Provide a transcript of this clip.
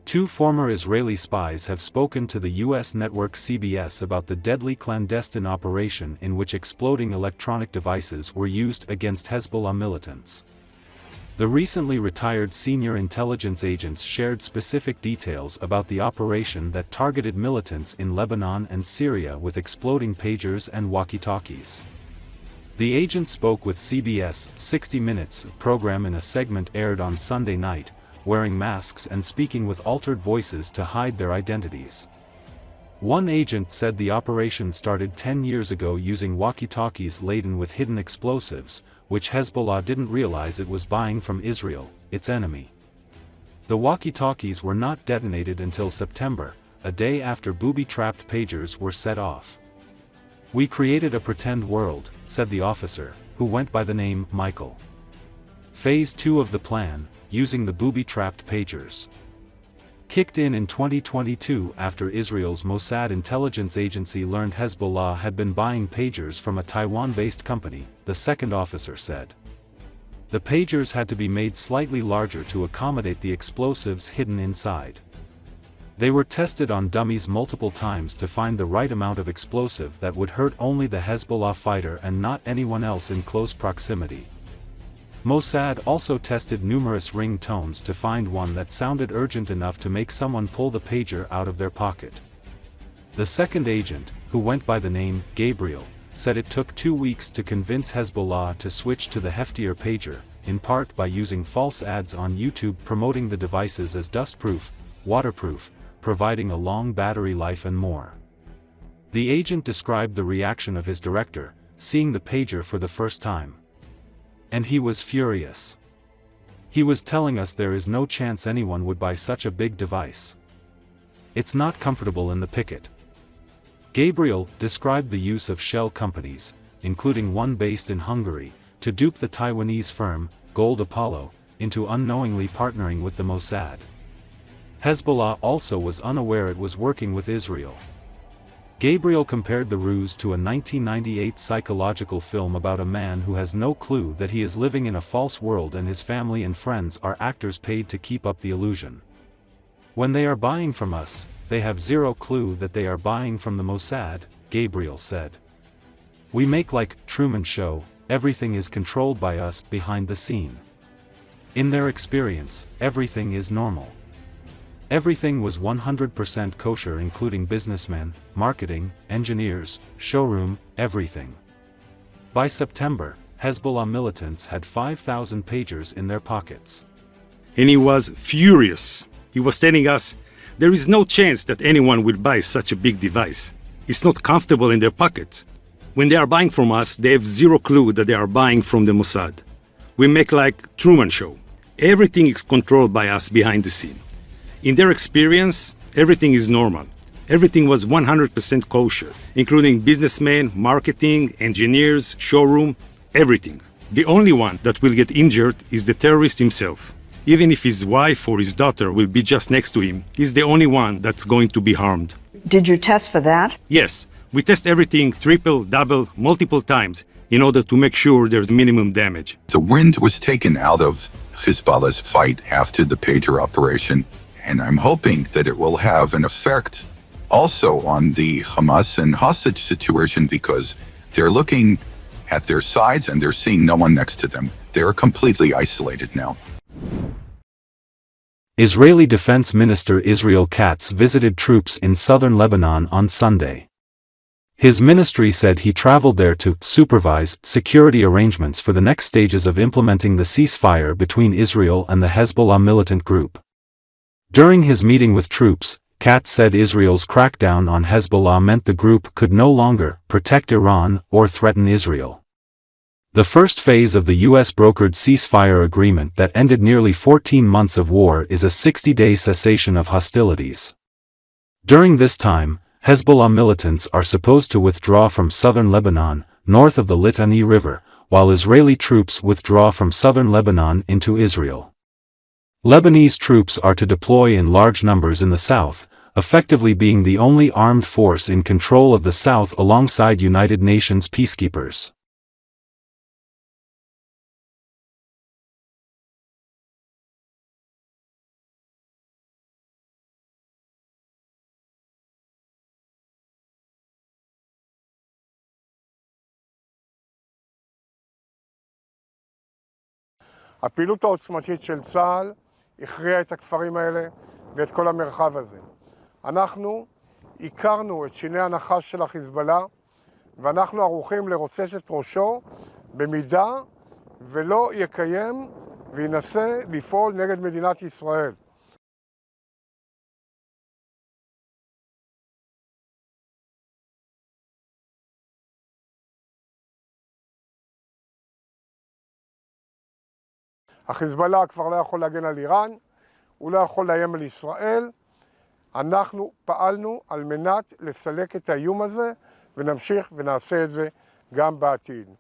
Two former Israeli spies have spoken to the U.S. network CBS about the deadly clandestine operation in which exploding electronic devices were used against Hezbollah militants. The recently retired senior intelligence agents shared specific details about the operation that targeted militants in Lebanon and Syria with exploding pagers and walkie-talkies. The agent spoke with CBS 60 Minutes program in a segment aired on Sunday night, wearing masks and speaking with altered voices to hide their identities. One agent said the operation started 10 years ago using walkie-talkies laden with hidden explosives, which Hezbollah didn't realize it was buying from Israel, its enemy. The walkie-talkies were not detonated until September, a day after booby-trapped pagers were set off. "We created a pretend world," said the officer, who went by the name Michael. Phase 2 of the plan, using the booby-trapped pagers, kicked in 2022 after Israel's Mossad intelligence agency learned Hezbollah had been buying pagers from a Taiwan-based company, the second officer said. The pagers had to be made slightly larger to accommodate the explosives hidden inside. They were tested on dummies multiple times to find the right amount of explosive that would hurt only the Hezbollah fighter and not anyone else in close proximity. Mossad also tested numerous ringtones to find one that sounded urgent enough to make someone pull the pager out of their pocket. The second agent, who went by the name Gabriel, said it took 2 weeks to convince Hezbollah to switch to the heftier pager, in part by using false ads on YouTube promoting the devices as dustproof, waterproof, providing a long battery life and more. The agent described the reaction of his director, seeing the pager for the first time. And he was furious. He was telling us there is no chance anyone would buy such a big device. It's not comfortable in the picket. Gabriel described the use of shell companies, including one based in Hungary, to dupe the Taiwanese firm, Gold Apollo, into unknowingly partnering with the Mossad. Hezbollah also was unaware it was working with Israel. Gabriel compared the ruse to a 1998 psychological film about a man who has no clue that he is living in a false world and his family and friends are actors paid to keep up the illusion. When they are buying from us, they have zero clue that they are buying from the Mossad, Gabriel said. We make like Truman Show, everything is controlled by us behind the scene. In their experience, everything is normal. Everything was 100% kosher, including businessmen, marketing, engineers, showroom, everything. By September, Hezbollah militants had 5,000 pagers in their pockets. And he was furious. He was telling us, there is no chance that anyone will buy such a big device. It's not comfortable in their pockets. When they are buying from us, they have zero clue that they are buying from the Mossad. We make like Truman Show. Everything is controlled by us behind the scene. In their experience, everything is normal. Everything was 100% kosher, including businessmen, marketing, engineers, showroom, everything. The only one that will get injured is the terrorist himself. Even if his wife or his daughter will be just next to him, he's the only one that's going to be harmed. Did you test for that? Yes, we test everything triple, double, multiple times in order to make sure there's minimum damage. The wind was taken out of Hezbollah's fight after the pager operation, and I'm hoping that it will have an effect also on the Hamas and hostage situation, because they're looking at their sides and they're seeing no one next to them. They're completely isolated now. Israeli Defense Minister Israel Katz visited troops in southern Lebanon on Sunday. His ministry said he traveled there to supervise security arrangements for the next stages of implementing the ceasefire between Israel and the Hezbollah militant group. During his meeting with troops, Katz said Israel's crackdown on Hezbollah meant the group could no longer protect Iran or threaten Israel. The first phase of the U.S.-brokered ceasefire agreement that ended nearly 14 months of war is a 60-day cessation of hostilities. During this time, Hezbollah militants are supposed to withdraw from southern Lebanon, north of the Litani River, while Israeli troops withdraw from southern Lebanon into Israel. Lebanese troops are to deploy in large numbers in the south, effectively being the only armed force in control of the south alongside United Nations peacekeepers. הפעילות העוצמתית של צה"ל הכריעה את הכפרים האלה ואת כל המרחב הזה. אנחנו הכרנו את שיני הנחש של החיזבאללה, ואנחנו ערוכים לרוצץ את ראשו במידה ולא יקיים וינסה לפעול נגד מדינת ישראל. החיזבאללה כבר לא יכול להגן על איראן, הוא לא יכול לאיים על ישראל. אנחנו פעלנו על מנת לסלק את האיום הזה, ונמשיך ונעשה את זה גם בעתיד.